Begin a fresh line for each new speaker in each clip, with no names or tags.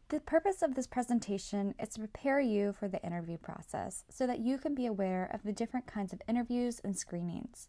The purpose of this presentation is to prepare you for the interview process so that you can be aware of the different kinds of interviews and screenings.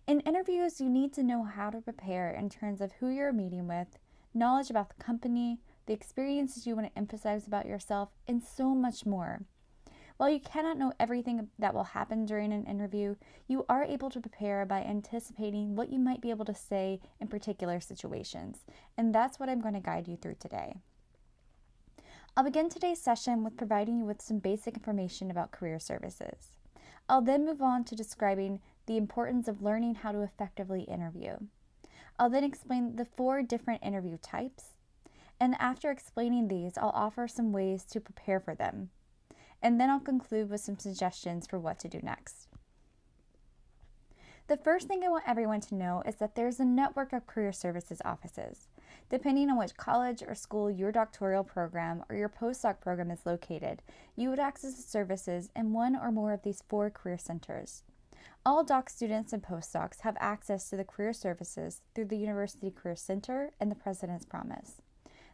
In interviews, you need to know how to prepare in terms of who you're meeting with, knowledge about the company, the experiences you want to emphasize about yourself, and so much more. While you cannot know everything that will happen during an interview, you are able to prepare by anticipating what you might be able to say in particular situations, and that's what I'm going to guide you through today. I'll begin today's session with providing you with some basic information about career services. I'll then move on to describing the importance of learning how to effectively interview. I'll then explain the 4 different interview types, and after explaining these, I'll offer some ways to prepare for them. And then I'll conclude with some suggestions for what to do next. The first thing I want everyone to know is that there's a network of career services offices. Depending on which college or school your doctoral program or your postdoc program is located, you would access the services in one or more of these 4 career centers. All doc students and postdocs have access to the career services through the University Career Center and the President's Promise.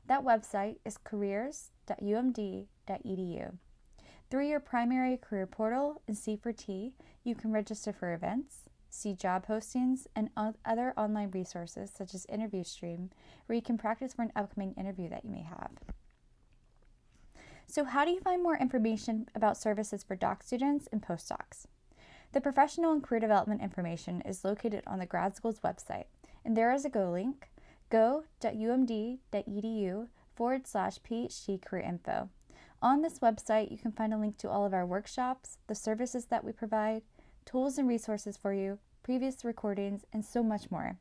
That website is careers.umd.edu. Through your primary career portal and C4T, you can register for events, see job postings, and other online resources such as Interview Stream, where you can practice for an upcoming interview that you may have. So how do you find more information about services for doc students and postdocs? The professional and career development information is located on the grad school's website, and there is a go link, go.umd.edu/PhD career info. On this website, you can find a link to all of our workshops, the services that we provide, tools and resources for you, previous recordings, and so much more.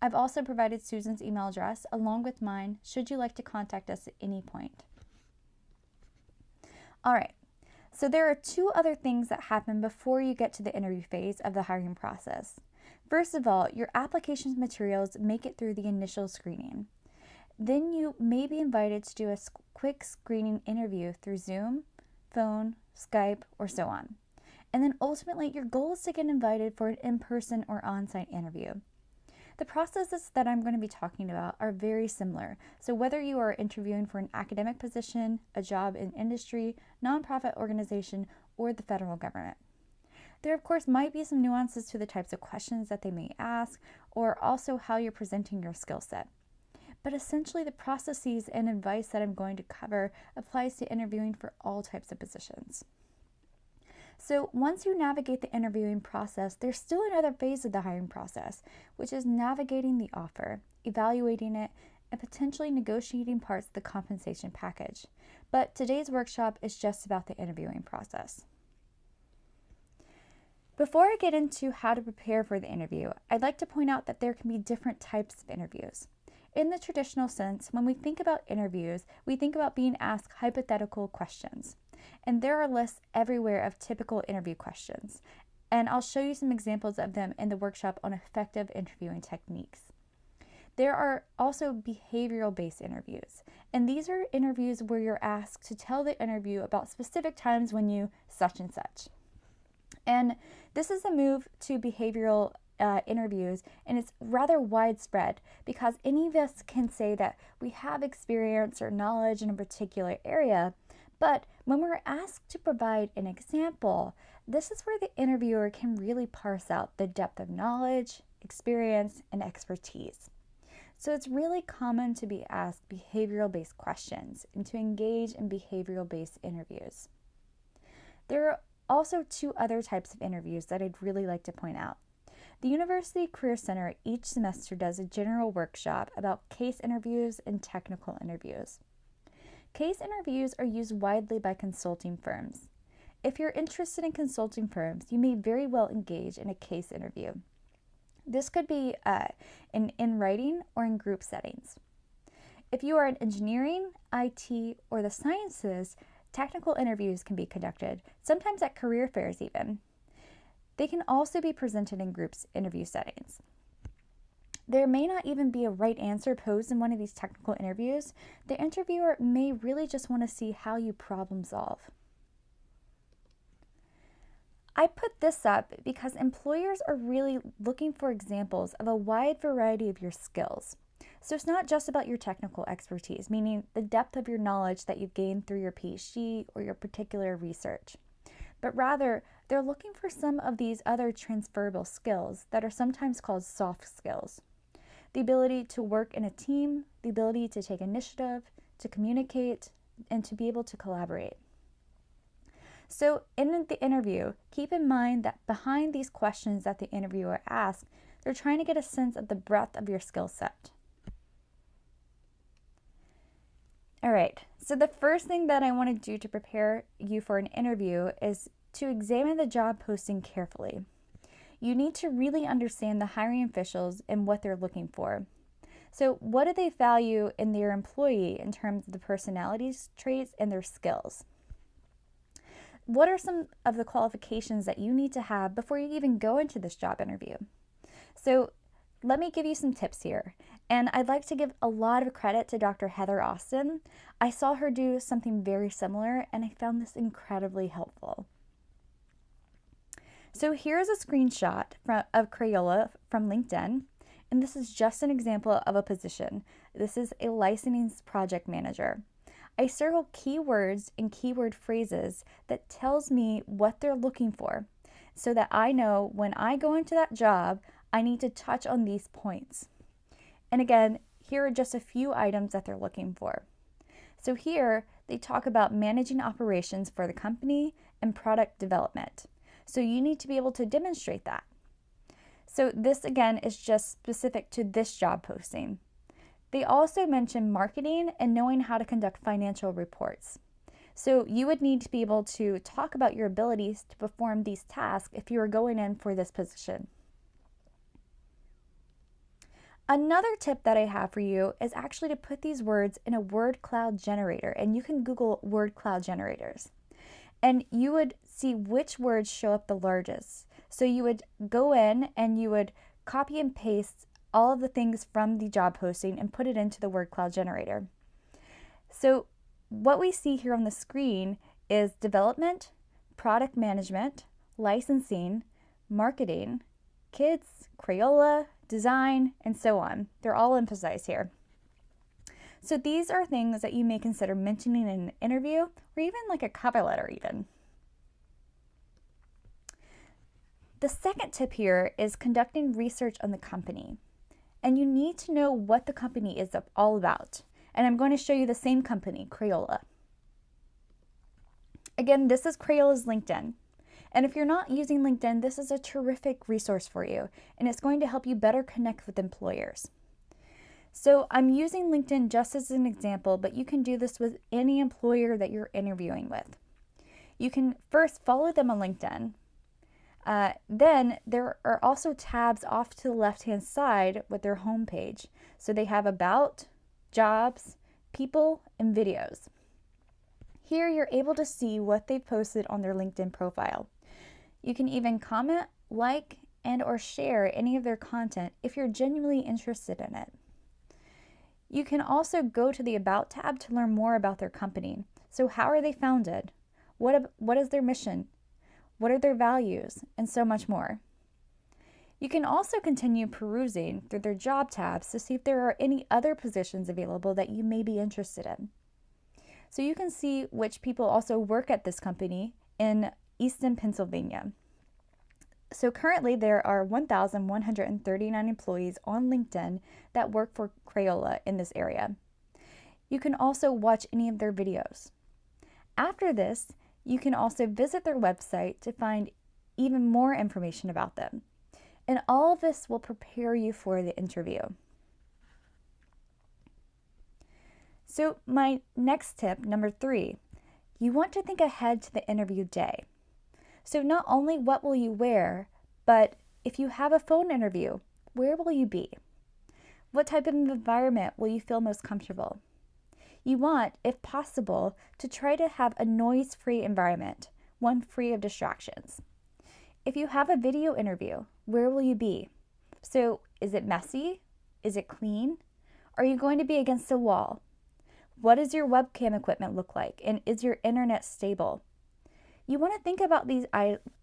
I've also provided Susan's email address along with mine should you like to contact us at any point. All right, so there are 2 other things that happen before you get to the interview phase of the hiring process. First of all, your application materials make it through the initial screening. Then you may be invited to do a quick screening interview through Zoom, phone, Skype, or so on. And then ultimately, your goal is to get invited for an in-person or on-site interview. The processes that I'm going to be talking about are very similar. So whether you are interviewing for an academic position, a job in industry, nonprofit organization, or the federal government. There, of course, might be some nuances to the types of questions that they may ask, or also how you're presenting your skill set. But essentially, the processes and advice that I'm going to cover applies to interviewing for all types of positions. So once you navigate the interviewing process, there's still another phase of the hiring process, which is navigating the offer, evaluating it, and potentially negotiating parts of the compensation package. But today's workshop is just about the interviewing process. Before I get into how to prepare for the interview, I'd like to point out that there can be different types of interviews. In the traditional sense, when we think about interviews, we think about being asked hypothetical questions. And there are lists everywhere of typical interview questions. And I'll show you some examples of them in the workshop on effective interviewing techniques. There are also behavioral-based interviews. And these are interviews where you're asked to tell the interview about specific times when you such and such. And this is a move to behavioral interviews, and it's rather widespread because any of us can say that we have experience or knowledge in a particular area, but when we're asked to provide an example, this is where the interviewer can really parse out the depth of knowledge, experience, and expertise. So it's really common to be asked behavioral-based questions and to engage in behavioral-based interviews. There are also 2 other types of interviews that I'd really like to point out. The University Career Center each semester does a general workshop about case interviews and technical interviews. Case interviews are used widely by consulting firms. If you're interested in consulting firms, you may very well engage in a case interview. This could be in writing or in group settings. If you are in engineering, IT, or the sciences, technical interviews can be conducted, sometimes at career fairs even. They can also be presented in groups interview settings. There may not even be a right answer posed in one of these technical interviews. The interviewer may really just want to see how you problem solve. I put this up because employers are really looking for examples of a wide variety of your skills. So it's not just about your technical expertise, meaning the depth of your knowledge that you've gained through your PhD or your particular research, but rather they're looking for some of these other transferable skills that are sometimes called soft skills. The ability to work in a team, the ability to take initiative, to communicate, and to be able to collaborate. So in the interview, keep in mind that behind these questions that the interviewer asks, they're trying to get a sense of the breadth of your skill set. All right, so the first thing that I want to do to prepare you for an interview is to examine the job posting carefully. You need to really understand the hiring officials and what they're looking for. So what do they value in their employee in terms of the personality traits and their skills? What are some of the qualifications that you need to have before you even go into this job interview? So let me give you some tips here. And I'd like to give a lot of credit to Dr. Heather Austin. I saw her do something very similar, and I found this incredibly helpful. So here's a screenshot of Crayola from LinkedIn, and this is just an example of a position. This is a licensing project manager. I circle keywords and keyword phrases that tells me what they're looking for so that I know when I go into that job, I need to touch on these points. And again, here are just a few items that they're looking for. So here they talk about managing operations for the company and product development. So you need to be able to demonstrate that. So this again is just specific to this job posting. They also mention marketing and knowing how to conduct financial reports. So you would need to be able to talk about your abilities to perform these tasks if you were going in for this position. Another tip that I have for you is actually to put these words in a word cloud generator, and you can Google word cloud generators. And you would see which words show up the largest. So you would go in and you would copy and paste all of the things from the job posting and put it into the word cloud generator. So what we see here on the screen is development, product management, licensing, marketing, kids, Crayola, design, and so on. They're all emphasized here. So these are things that you may consider mentioning in an interview or even like a cover letter even. The second tip here is conducting research on the company. And you need to know what the company is all about. And I'm going to show you the same company, Crayola. Again, this is Crayola's LinkedIn. And if you're not using LinkedIn, this is a terrific resource for you, and it's going to help you better connect with employers. So I'm using LinkedIn just as an example, but you can do this with any employer that you're interviewing with. You can first follow them on LinkedIn. Then there are also tabs off to the left-hand side with their homepage. So they have about, jobs, people, and videos. Here you're able to see what they've posted on their LinkedIn profile. You can even comment, like, and or share any of their content if you're genuinely interested in it. You can also go to the About tab to learn more about their company. So how are they founded? What is their mission? What are their values? And so much more. You can also continue perusing through their job tabs to see if there are any other positions available that you may be interested in. So you can see which people also work at this company in Easton, Pennsylvania. So currently there are 1,139 employees on LinkedIn that work for Crayola in this area. You can also watch any of their videos. After this, you can also visit their website to find even more information about them. And all of this will prepare you for the interview. So my next tip, number 3, you want to think ahead to the interview day. So not only what will you wear, but if you have a phone interview, where will you be? What type of environment will you feel most comfortable? You want, if possible, to try to have a noise-free environment, one free of distractions. If you have a video interview, where will you be? So is it messy? Is it clean? Are you going to be against a wall? What does your webcam equipment look like? And is your internet stable? You want to think about these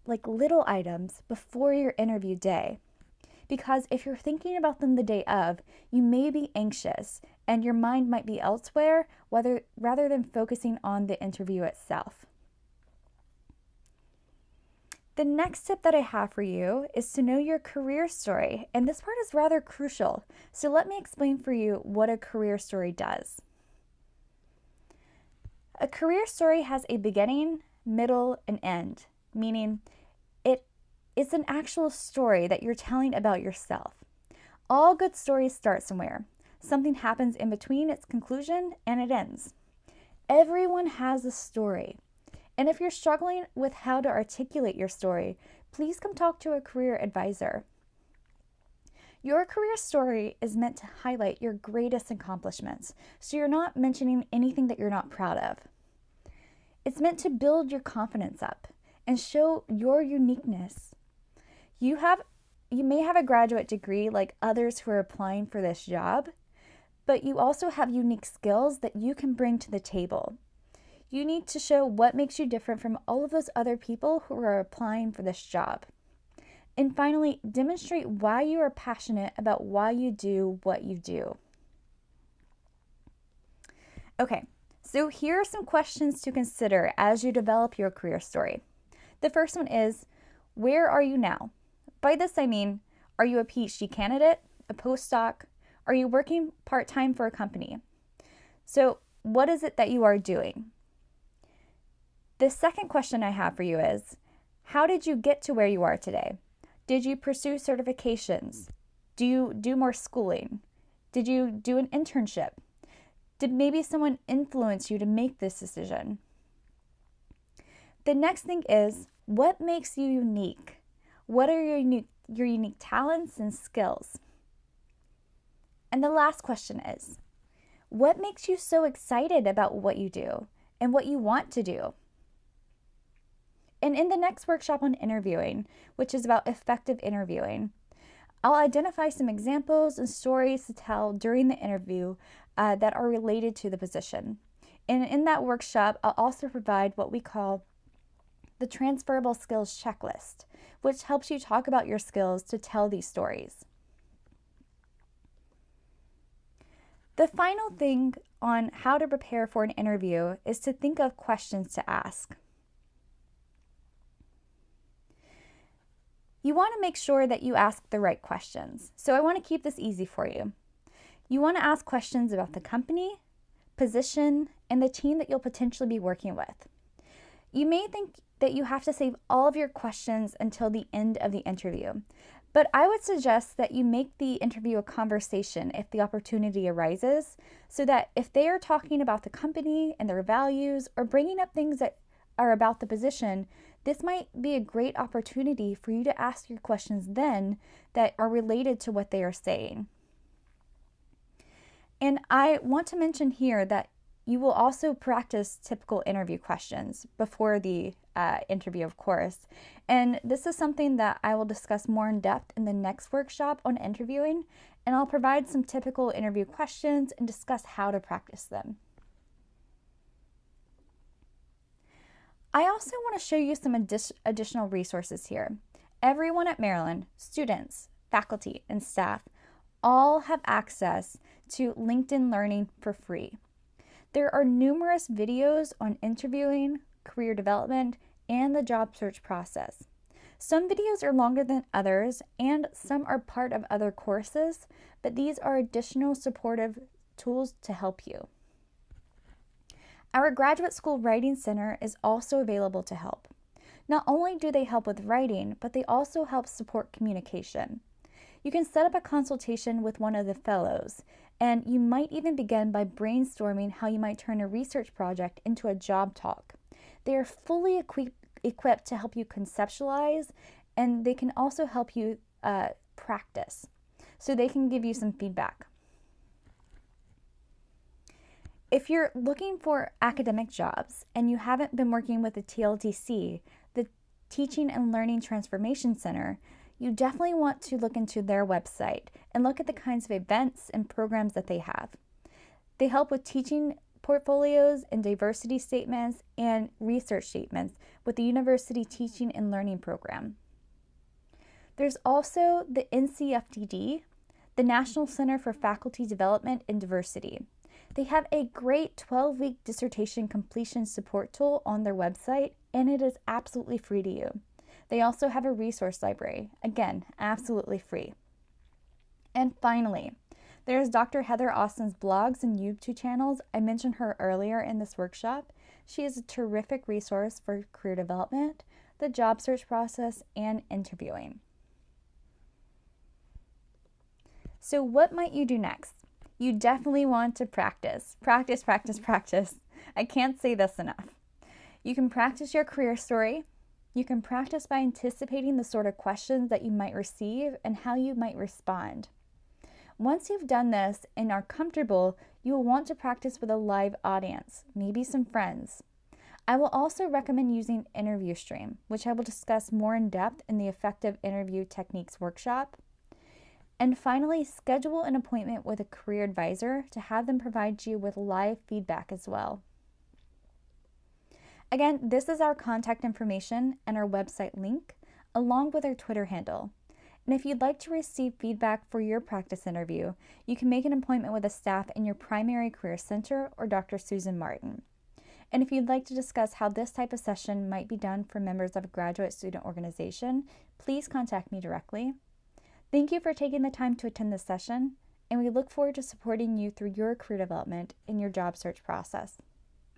like little items before your interview day. Because if you're thinking about them the day of, you may be anxious and your mind might be elsewhere rather than focusing on the interview itself. The next tip that I have for you is to know your career story, and this part is rather crucial. So let me explain for you what a career story does. A career story has a beginning, middle, and end, meaning it's an actual story that you're telling about yourself. All good stories start somewhere. Something happens in between its conclusion and it ends. Everyone has a story. And if you're struggling with how to articulate your story, please come talk to a career advisor. Your career story is meant to highlight your greatest accomplishments, so you're not mentioning anything that you're not proud of. It's meant to build your confidence up and show your uniqueness. You may have a graduate degree like others who are applying for this job, but you also have unique skills that you can bring to the table. You need to show what makes you different from all of those other people who are applying for this job. And finally, demonstrate why you are passionate about why you do what you do. Okay, so here are some questions to consider as you develop your career story. The first one is, where are you now? By this I mean, are you a PhD candidate, a postdoc? Are you working part-time for a company? So what is it that you are doing? The second question I have for you is, how did you get to where you are today? Did you pursue certifications? Do you do more schooling? Did you do an internship? Did maybe someone influence you to make this decision? The next thing is, what makes you unique? What are your unique talents and skills? And the last question is, what makes you so excited about what you do and what you want to do? And in the next workshop on interviewing, which is about effective interviewing, I'll identify some examples and stories to tell during the interview that are related to the position. And in that workshop, I'll also provide what we call the transferable skills checklist, which helps you talk about your skills to tell these stories. The final thing on how to prepare for an interview is to think of questions to ask. You want to make sure that you ask the right questions. So I want to keep this easy for you. You want to ask questions about the company, position, and the team that you'll potentially be working with. You may think that you have to save all of your questions until the end of the interview, but I would suggest that you make the interview a conversation if the opportunity arises, so that if they are talking about the company and their values or bringing up things that are about the position, this might be a great opportunity for you to ask your questions then that are related to what they are saying. And I want to mention here that you will also practice typical interview questions before the interview, of course. And this is something that I will discuss more in depth in the next workshop on interviewing, and I'll provide some typical interview questions and discuss how to practice them. I also want to show you some additional resources here. Everyone at Maryland, students, faculty, and staff, all have access to LinkedIn Learning for free. There are numerous videos on interviewing, career development, and the job search process. Some videos are longer than others, and some are part of other courses, but these are additional supportive tools to help you. Our Graduate School Writing Center is also available to help. Not only do they help with writing, but they also help support communication. You can set up a consultation with one of the fellows, and you might even begin by brainstorming how you might turn a research project into a job talk. They are fully equipped to help you conceptualize, and they can also help you practice, so they can give you some feedback. If you're looking for academic jobs and you haven't been working with the TLTC, the Teaching and Learning Transformation Center, you definitely want to look into their website and look at the kinds of events and programs that they have. They help with teaching portfolios and diversity statements and research statements with the University Teaching and Learning Program. There's also the NCFDD, the National Center for Faculty Development and Diversity. They have a great 12-week dissertation completion support tool on their website, and it is absolutely free to you. They also have a resource library, again, absolutely free. And finally, there's Dr. Heather Austin's blogs and YouTube channels. I mentioned her earlier in this workshop. She is a terrific resource for career development, the job search process, and interviewing. So what might you do next? You definitely want to practice. Practice, practice, practice. I can't say this enough. You can practice your career story. You can practice by anticipating the sort of questions that you might receive and how you might respond. Once you've done this and are comfortable, you will want to practice with a live audience, maybe some friends. I will also recommend using Interview Stream, which I will discuss more in depth in the Effective Interview Techniques workshop. And finally, schedule an appointment with a career advisor to have them provide you with live feedback as well. Again, this is our contact information and our website link, along with our Twitter handle. And if you'd like to receive feedback for your practice interview, you can make an appointment with a staff in your primary career center or Dr. Susan Martin. And if you'd like to discuss how this type of session might be done for members of a graduate student organization, please contact me directly. Thank you for taking the time to attend this session, and we look forward to supporting you through your career development in your job search process.